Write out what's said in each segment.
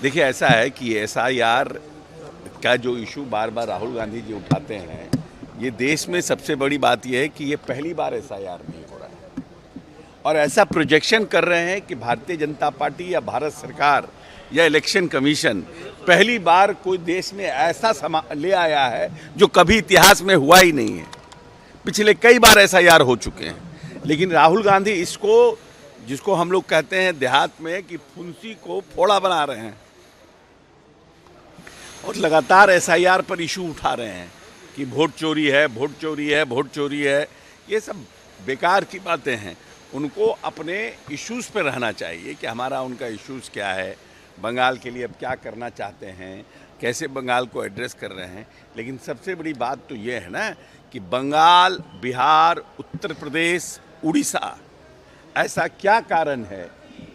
देखिए, ऐसा है कि एसआईआर का जो इशू बार बार राहुल गांधी जी उठाते हैं, ये देश में सबसे बड़ी बात यह है कि ये पहली बार एसआईआर नहीं हो रहा है और ऐसा प्रोजेक्शन कर रहे हैं कि भारतीय जनता पार्टी या भारत सरकार या इलेक्शन कमीशन पहली बार कोई देश में ऐसा ले आया है जो कभी इतिहास में हुआ ही नहीं है। पिछले कई बार एसआईआर हो चुके हैं, लेकिन राहुल गांधी इसको, जिसको हम लोग कहते हैं देहात में कि फुंसी को फोड़ा बना रहे हैं और लगातार एसआईआर पर इशू उठा रहे हैं कि वोट चोरी है, वोट चोरी है, वोट चोरी है। ये सब बेकार की बातें हैं। उनको अपने इश्यूज़ पर रहना चाहिए कि हमारा उनका इश्यूज़ क्या है, बंगाल के लिए अब क्या करना चाहते हैं, कैसे बंगाल को एड्रेस कर रहे हैं। लेकिन सबसे बड़ी बात तो ये है ना कि बंगाल, बिहार, उत्तर प्रदेश, उड़ीसा, ऐसा क्या कारण है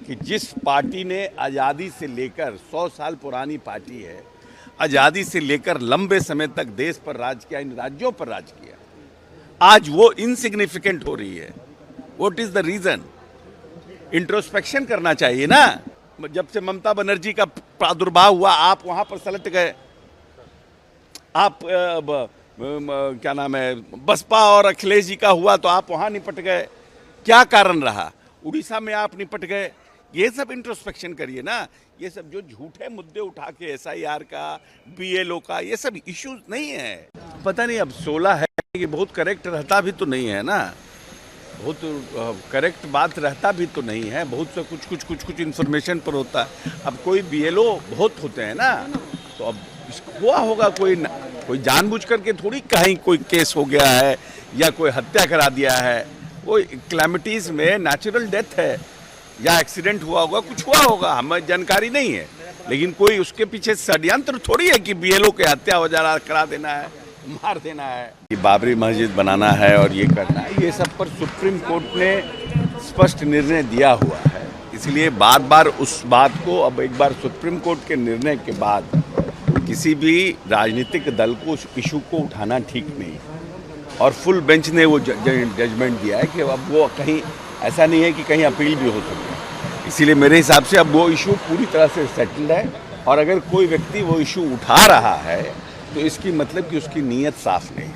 कि जिस पार्टी ने आज़ादी से लेकर 100 साल पुरानी पार्टी है, आज़ादी से लेकर लंबे समय तक देश पर राज किया, इन राज्यों पर राज किया, आज वो इनसिग्निफिकेंट हो रही है। What is the reason? Introspection करना चाहिए ना। जब से ममता बनर्जी का प्रादुर्भाव हुआ, आप वहां पर सलट गए। आप क्या नाम है, बसपा और अखिलेश जी का हुआ तो आप वहां निपट गए। क्या कारण रहा? उड़ीसा में आप निपट गए। ये सब इंट्रोस्पेक्शन करिए ना। ये सब जो झूठे मुद्दे उठा के एसआईआर का, बीएलओ का, ये सब इश्यूज नहीं है। पता नहीं अब 16 है कि बहुत करेक्ट रहता भी तो नहीं है ना, बहुत करेक्ट बात रहता भी तो नहीं है। बहुत से कुछ इन्फॉर्मेशन पर होता है। अब कोई बीएलओ बहुत होते हैं ना, तो अब हुआ होगा कोई जानबूझ करके थोड़ी कहीं कोई केस हो गया है या कोई हत्या करा दिया है। वो क्लैमिटीज़ में नेचुरल डेथ है या एक्सीडेंट हुआ होगा, कुछ हुआ होगा, हमें जानकारी नहीं है। लेकिन कोई उसके पीछे षड्यंत्र थोड़ी है कि बीएलओ के हत्या हो जा रहा, करा देना है, मार देना है, कि बाबरी मस्जिद बनाना है और ये करना है। ये सब पर सुप्रीम कोर्ट ने स्पष्ट निर्णय दिया हुआ है। इसलिए बार बार उस बात को, अब एक बार सुप्रीम कोर्ट के निर्णय के बाद किसी भी राजनीतिक दल को उस इशू को उठाना ठीक नहीं। और फुल बेंच ने वो जजमेंट दिया है कि अब वो कहीं ऐसा नहीं है कि कहीं अपील भी हो सके। इसीलिए मेरे हिसाब से अब वो इशू पूरी तरह से सेटल्ड है। और अगर कोई व्यक्ति वो इशू उठा रहा है तो इसकी मतलब कि उसकी नीयत साफ नहीं।